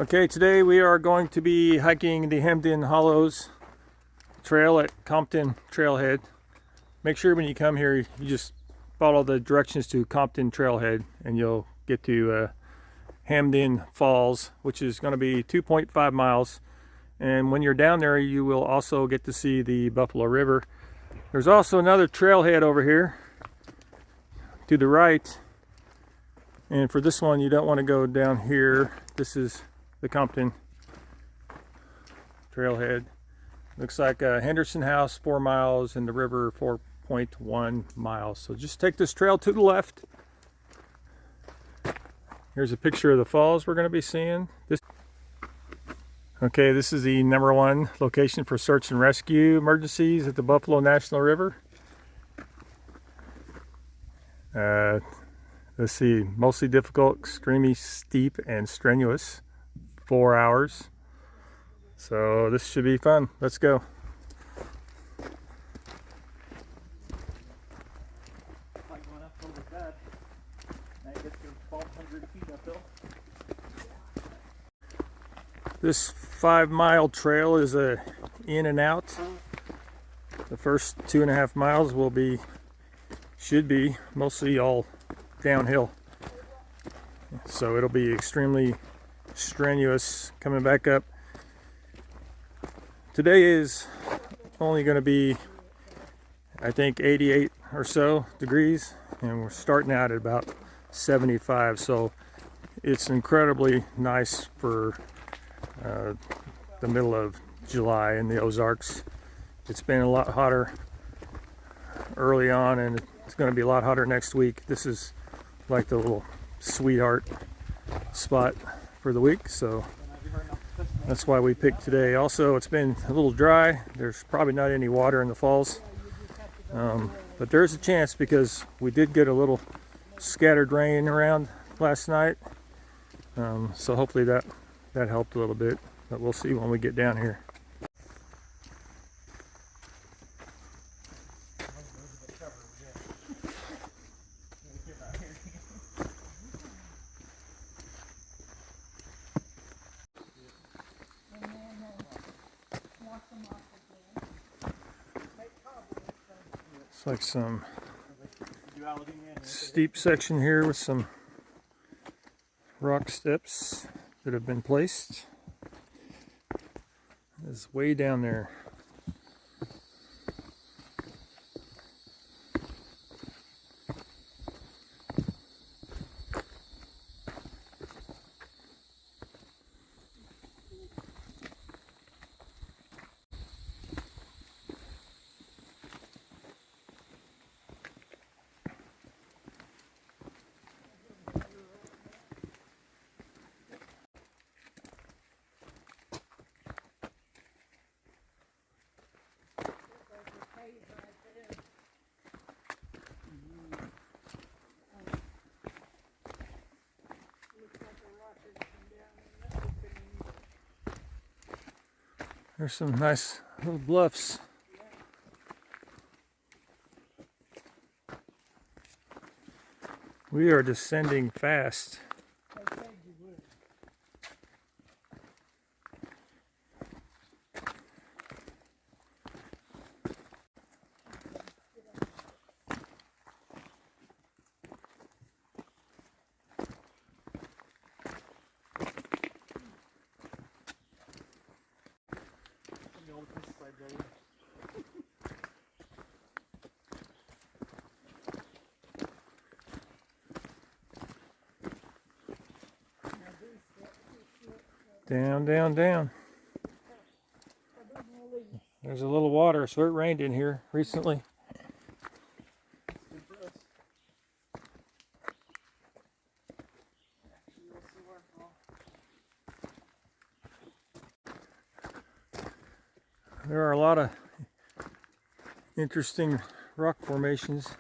Okay, today we are going to be hiking the Hemmed-In Hollows trail at Compton Trailhead. Make sure when you come here you just follow the directions to Compton Trailhead and you'll get to Hemmed-In Falls, which is going to be 2.5 miles. And when you're down there you will also get to see the Buffalo River. There's also another trailhead over here to the right, and for this one you don't want to go down here. This is the Compton Trailhead. Looks like a Henderson House 4 miles and the river 4.1 miles. So just take this trail to the left. Here's a picture of the falls we're going to be seeing. Okay, this is the #1 location for search and rescue emergencies at the Buffalo National River. Let's see, mostly difficult, extremely steep and strenuous. 4 hours. So this should be fun. Let's go. This 5-mile trail is a in and out. The first 2.5 miles should be mostly all downhill. So it'll be extremely strenuous coming back up. Today is only going to be, I think, 88 or so degrees, and we're starting out at about 75. So it's incredibly nice for the middle of July in the Ozarks. It's been a lot hotter early on, and it's going to be a lot hotter next week. This is like the little sweetheart spot for the week, so that's why we picked today. Also, it's been a little dry. There's probably not any water in the falls, but there's a chance because we did get a little scattered rain around last night, so hopefully that helped a little bit, but we'll see when we get down here. It's like some steep section here with some rock steps that have been placed. It's way down there. There's some nice little bluffs. We are descending fast. Down, down, down. There's a little water, so it rained in here recently. There are a lot of interesting rock formations.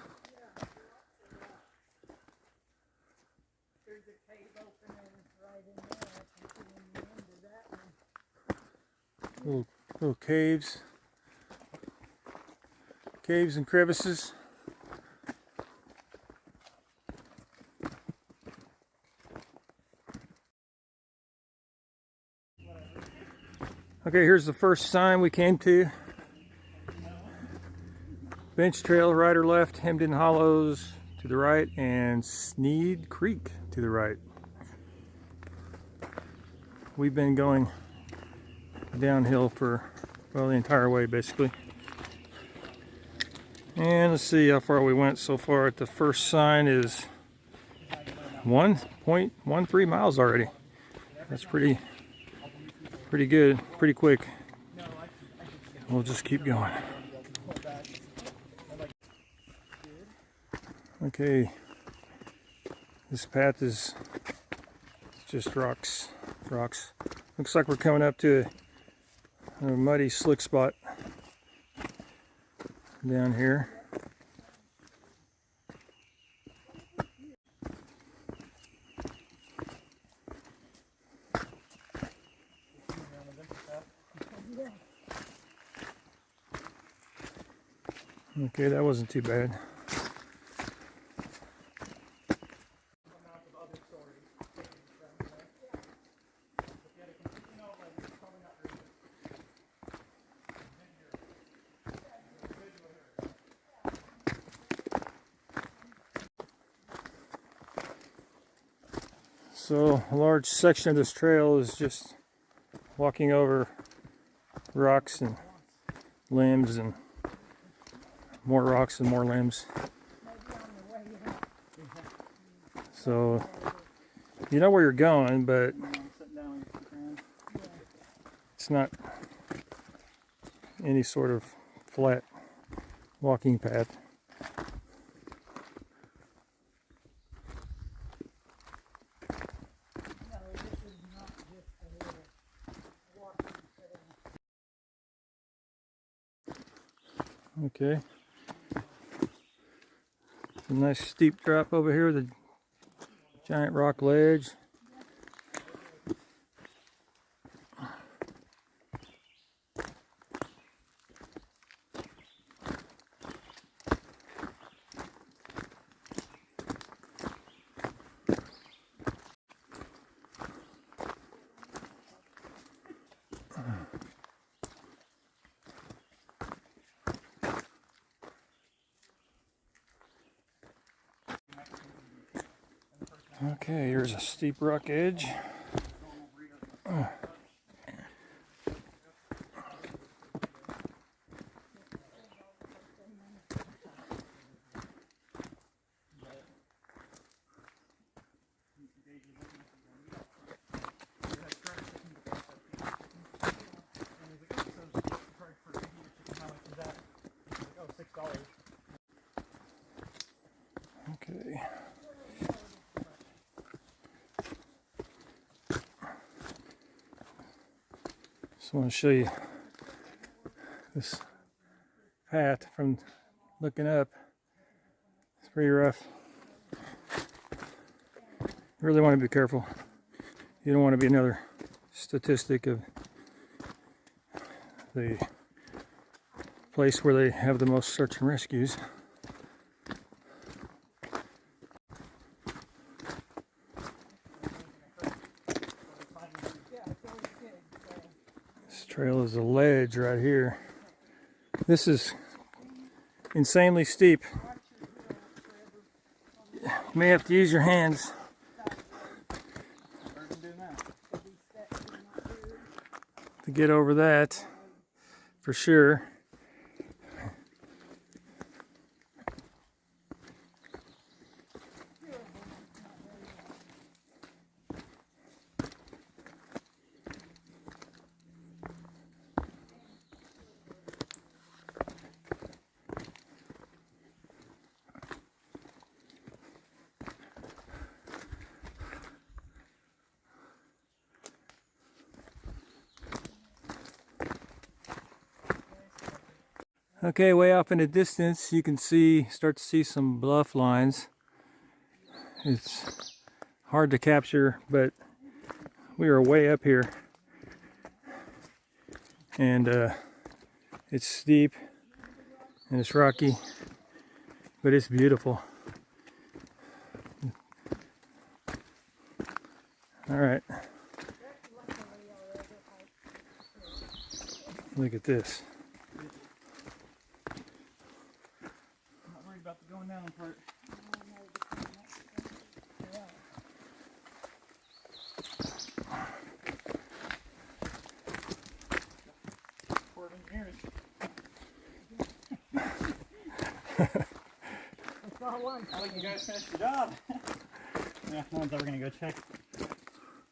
Little caves and crevices. Okay, here's the first sign we came to. Bench Trail, right or left, Hemden Hollows to the right, and Sneed Creek to the right. We've been going downhill for, well, the entire way basically. And let's see how far we went so far. At the first sign is 1.13 miles already. That's pretty good, pretty quick. We'll just keep going. Okay, this path is just rocks. Looks like we're coming up to a muddy slick spot down here. Okay, that wasn't too bad. So a large section of this trail is just walking over rocks and limbs and more rocks and more limbs. So you know where you're going, but it's not any sort of flat walking path. Okay. A nice steep drop over here with a giant rock ledge. Okay, here's a steep rock edge. Okay. Just want to show you this path from looking up. It's pretty rough. You really want to be careful. You don't want to be another statistic of the place where they have the most search and rescues. This trail is a ledge right here. This is insanely steep. You may have to use your hands to get over that, for sure. Okay, way off in the distance, you can start to see some bluff lines. It's hard to capture, but we are way up here, and it's steep and it's rocky, but it's beautiful. All right. Look at this. I'm not worried about the going down part. I think you guys finished the job. Yeah, no one's ever gonna go check.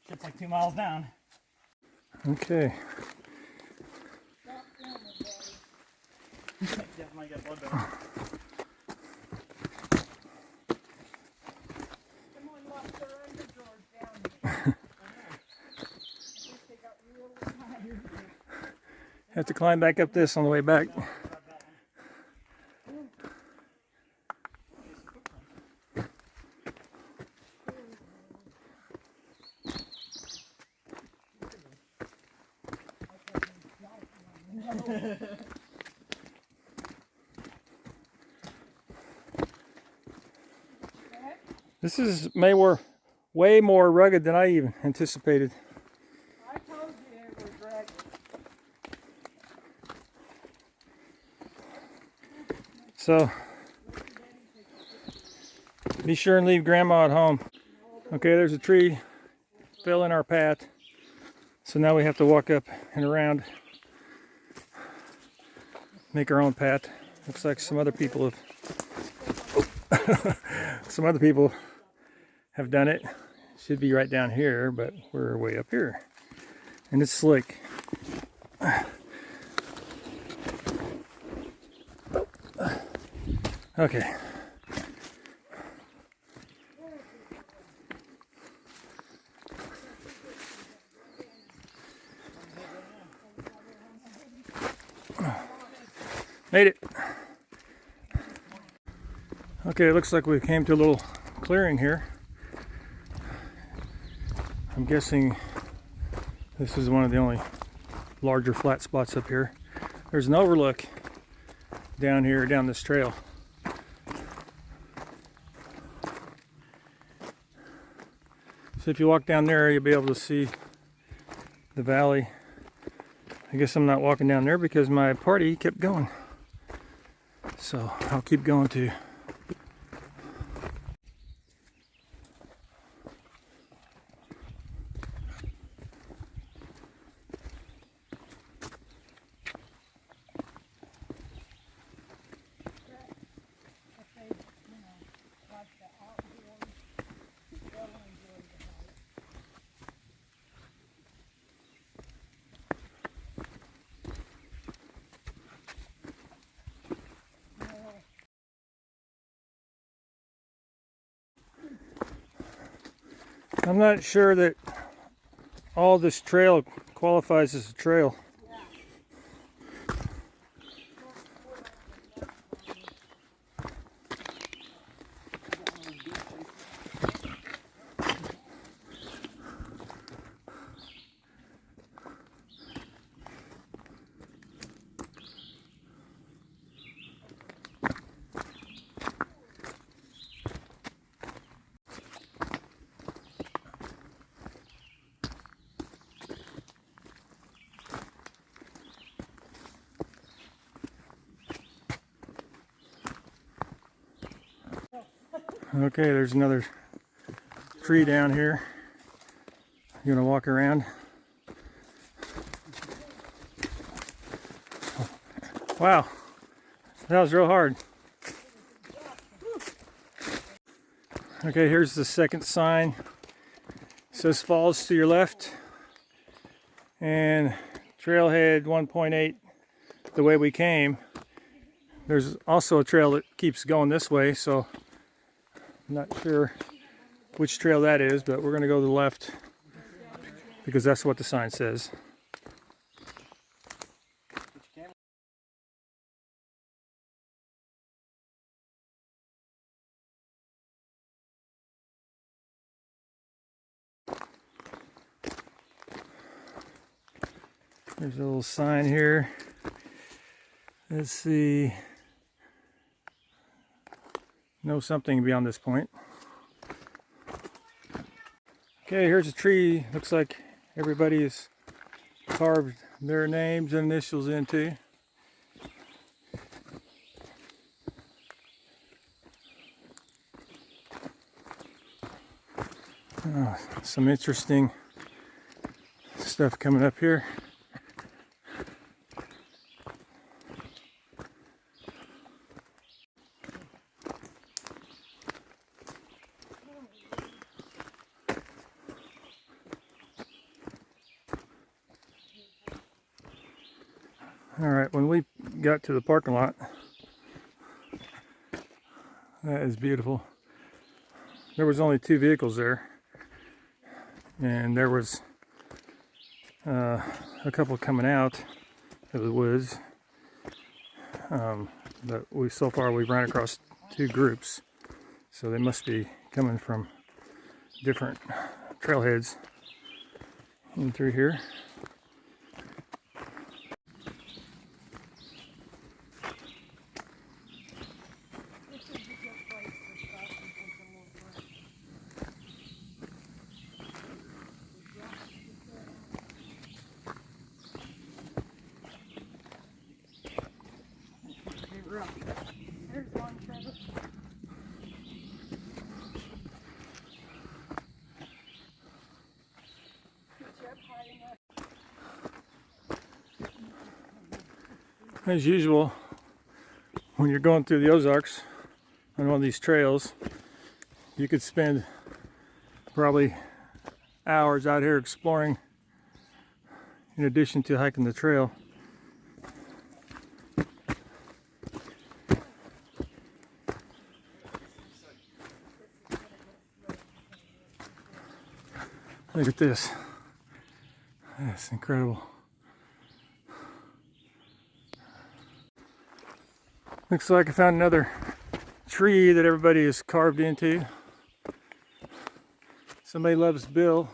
Shit's like 2 miles down. Okay. Yeah, might get blood down. Someone locked their underdrawers down. They got real tired. Have to climb back up this on the way back. This is way more rugged than I even anticipated. I told you it was rugged. So be sure and leave Grandma at home. Okay, there's a tree fell in our path. So now we have to walk up and around, make our own path. Looks like some other people have done it. Should be right down here, but we're way up here. And it's slick. Okay. Made it. Okay, it looks like we came to a little clearing here. I'm guessing this is one of the only larger flat spots up here. There's an overlook down here, down this trail. So if you walk down there, you'll be able to see the valley. I guess I'm not walking down there because my party kept going. So I'll keep going too. I'm not sure that all this trail qualifies as a trail. Okay, there's another tree down here. You gonna walk around? Wow, that was real hard. Okay, here's the second sign. It says falls to your left and Trailhead 1.8 the way we came. There's also a trail that keeps going this way, so I'm not sure which trail that is, but we're going to go to the left because that's what the sign says. There's a little sign here. Let's see. Know something beyond this point. Okay, here's a tree. Looks like everybody has carved their names and initials into. Some interesting stuff coming up here. All right, when we got to the parking lot, that is beautiful. There was only 2 vehicles there, and there was a couple coming out of the woods. But so far we've ran across 2 groups, so they must be coming from different trailheads in through here. There's one, Trevor. As usual, when you're going through the Ozarks on one of these trails, you could spend probably hours out here exploring in addition to hiking the trail. Look at this. That's incredible. Looks like I found another tree that everybody is carved into. Somebody loves Bill.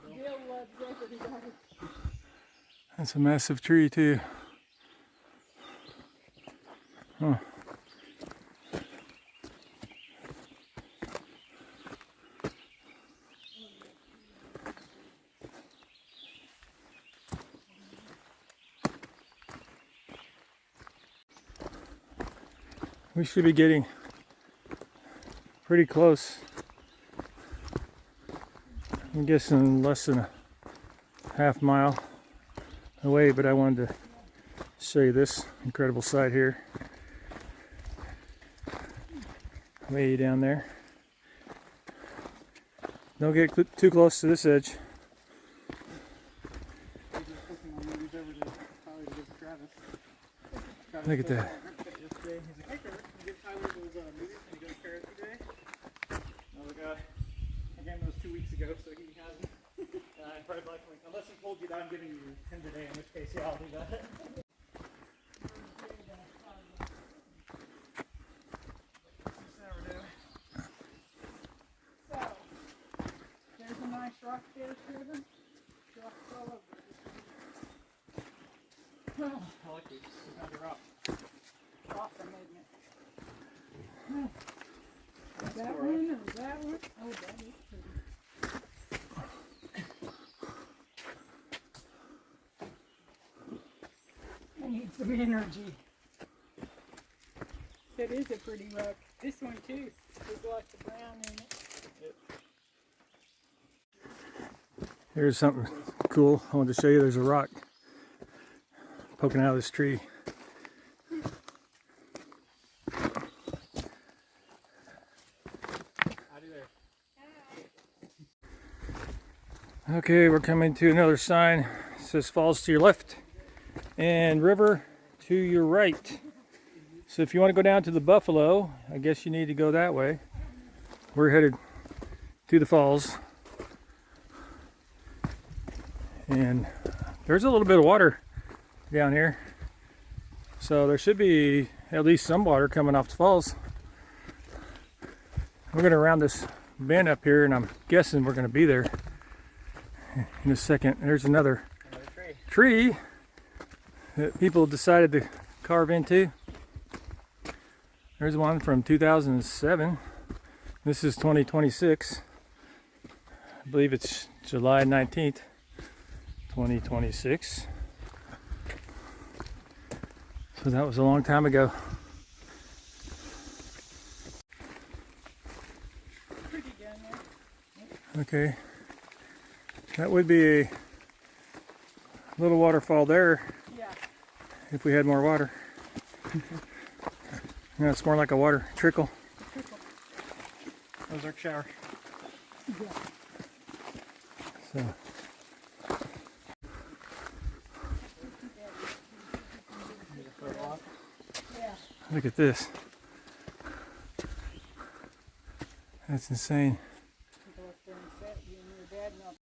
Bill loves everybody. That's a massive tree too. Huh. We should be getting pretty close. I'm guessing less than a half mile away, but I wanted to show you this incredible sight here. Way down there. Don't get too close to this edge. Look at that. So he hasn't. Probably like, unless he told you that I'm giving you 10 today, in which case, yeah, I'll do that. So, there's a nice rock there, Trevor. Rocks all over it. I like these. We found a rock. Awesome, isn't it? Is that one or that one? Oh, that is pretty. I need some energy. That is a pretty rock. This one too. There's lots of brown in it. Here's something cool I wanted to show you. There's a rock poking out of this tree. Okay, we're coming to another sign. It says falls to your left and river to your right. So if you want to go down to the Buffalo, I guess you need to go that way. We're headed to the falls. And there's a little bit of water down here. So there should be at least some water coming off the falls. We're going to round this bend up here, and I'm guessing we're going to be there in a second. There's another tree that people decided to carve into. There's one from 2007. This is 2026. I believe it's July 19th, 2026. So that was a long time ago. Pretty down there. Okay. That would be a little waterfall there Yeah. if we had more water. No, it's more like a water trickle. Ozark shower. Yeah. So. Yeah. Look at this. That's insane. Go up there and set you and your dad and I'll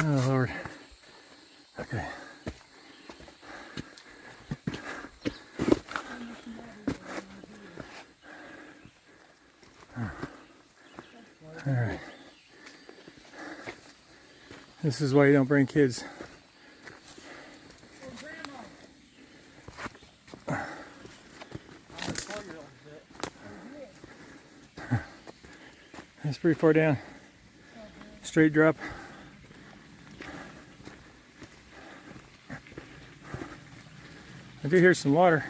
Oh Lord. Okay. All right. This is why you don't bring kids. That's pretty far down. Straight drop. I do hear some water.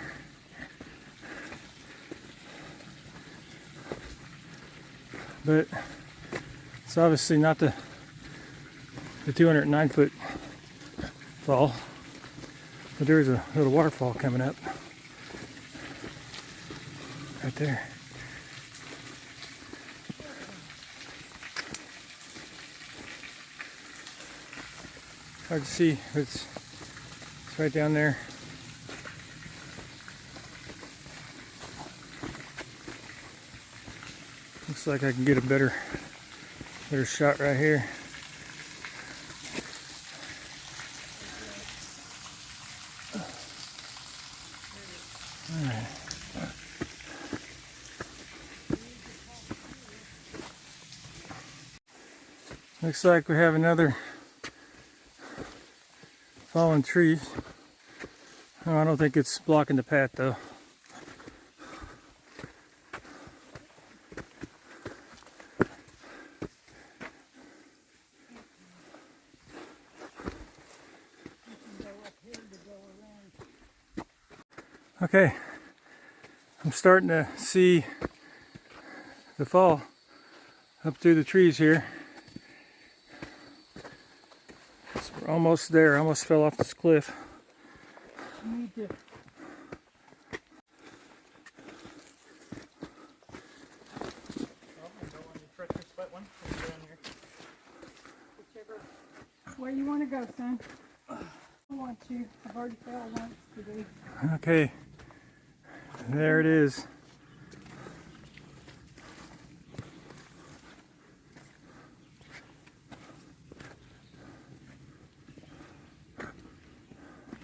But it's obviously not the 209-foot fall. But there is a little waterfall coming up. Right there. Hard to see, but it's right down there. Looks like I can get a better shot right here. All right. Looks like we have another fallen tree. Oh, I don't think it's blocking the path though. Okay, I'm starting to see the fall up through the trees here. So we're almost there. I almost fell off this cliff. you need to whichever way you want to go, son. I want you. I've already fell once today. Okay, there it is.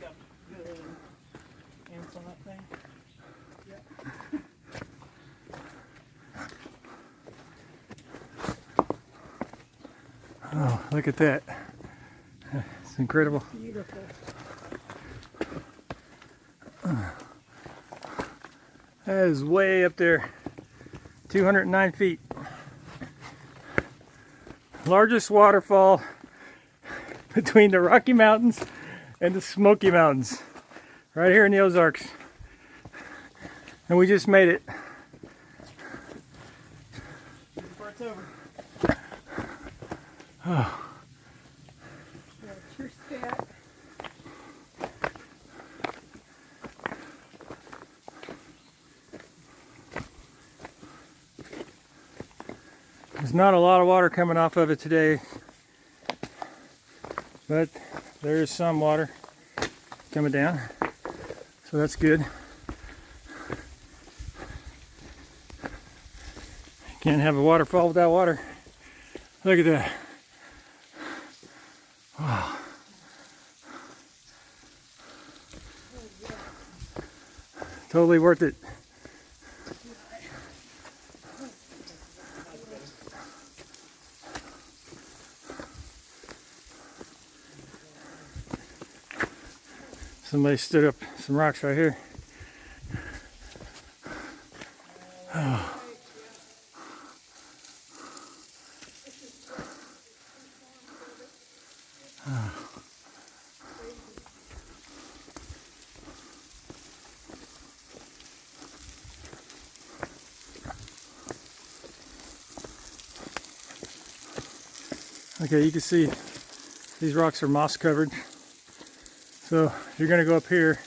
Got good ants on that thing. Oh, look at that. It's incredible. Beautiful. That is way up there. 209 feet. Largest waterfall between the Rocky Mountains and the Smoky Mountains. Right here in the Ozarks. And we just made it. Before it's over. Oh. That's your step. There's not a lot of water coming off of it today, but there is some water coming down, so that's good. Can't have a waterfall without water. Look at that. Wow. Totally worth it. Somebody stood up some rocks right here. Oh. Okay, you can see these rocks are moss covered. So if you're going to go up here,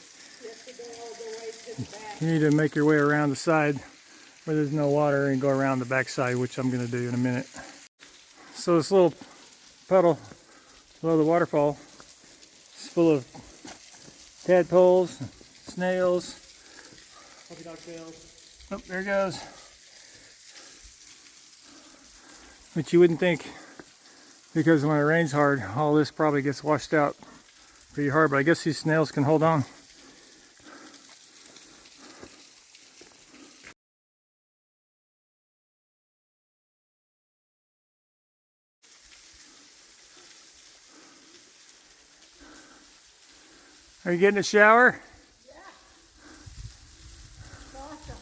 you need to make your way around the side where there's no water and go around the back side, which I'm going to do in a minute. So this little puddle below the waterfall is full of tadpoles, snails. Puppy dog tails. Oh, there it goes. But you wouldn't think, because when it rains hard, all this probably gets washed out pretty hard, but I guess these snails can hold on. Are you getting a shower? Yeah. It's awesome.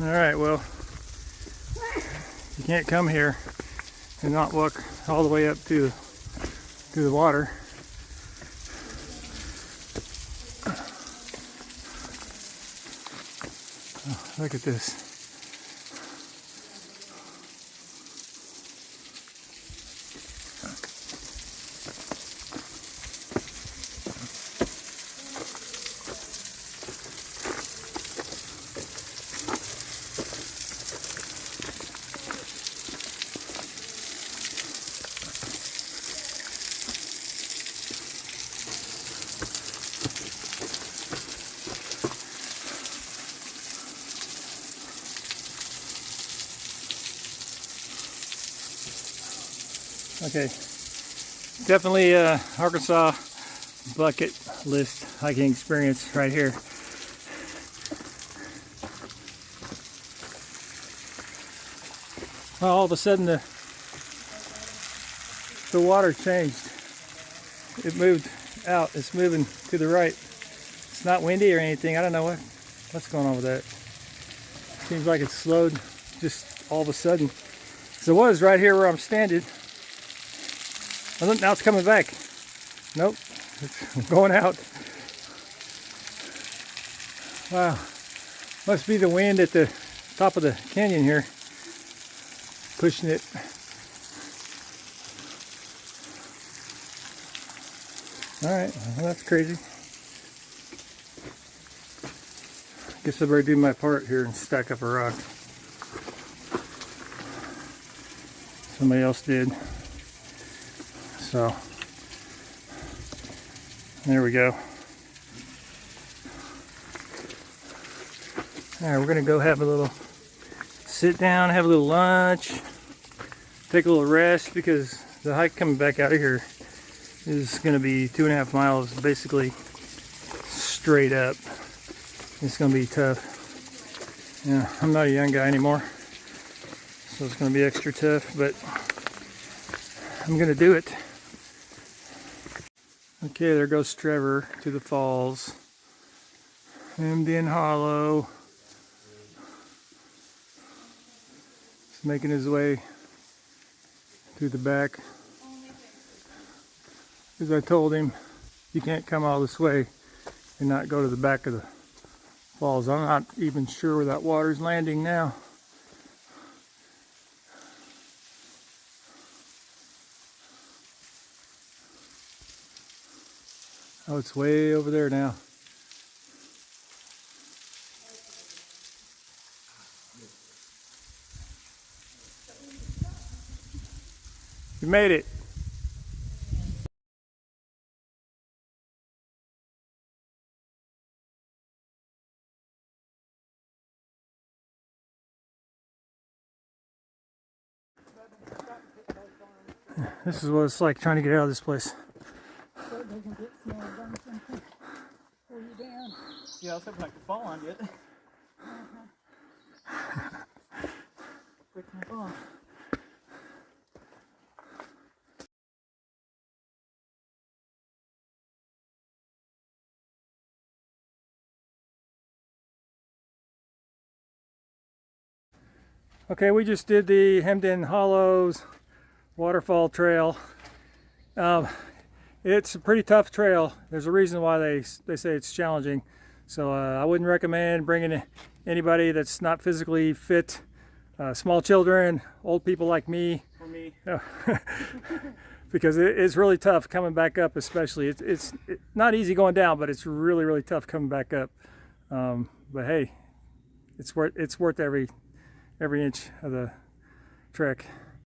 All right, well, you can't come here and not walk all the way up to the water. Oh, look at this. Okay, definitely Arkansas bucket list hiking experience right here. Well, all of a sudden the water changed. It moved out. It's moving to the right. It's not windy or anything. I don't know what's going on with that. Seems like it's slowed just all of a sudden. So it was right here where I'm standing. Now it's coming back. Nope, it's going out. Wow, must be the wind at the top of the canyon here, pushing it. All right, well, that's crazy. Guess I better do my part here and stack up a rock. Somebody else did. So, there we go. All right, we're gonna go have a little sit down, have a little lunch, take a little rest, because the hike coming back out of here is gonna be 2.5 miles, basically straight up. It's gonna be tough. Yeah, I'm not a young guy anymore, so it's gonna be extra tough, but I'm gonna do it. Okay, there goes Trevor to the falls. Indian Hollow. He's making his way to the back. As I told him, you can't come all this way and not go to the back of the falls. I'm not even sure where that water's landing now. Oh, it's way over there now. You made it. This is what it's like trying to get out of this place. So it doesn't get snagged on something. Pull you down. Yeah, I was hoping I could fall on it. Break my fall. Okay, we just did the Hemden Hollows Waterfall Trail. It's a pretty tough trail. There's a reason why they say it's challenging. So I wouldn't recommend bringing anybody that's not physically fit, small children, old people like me. For me. Because it's really tough coming back up, especially. It's not easy going down, but it's really, really tough coming back up. But hey, it's worth every inch of the trek.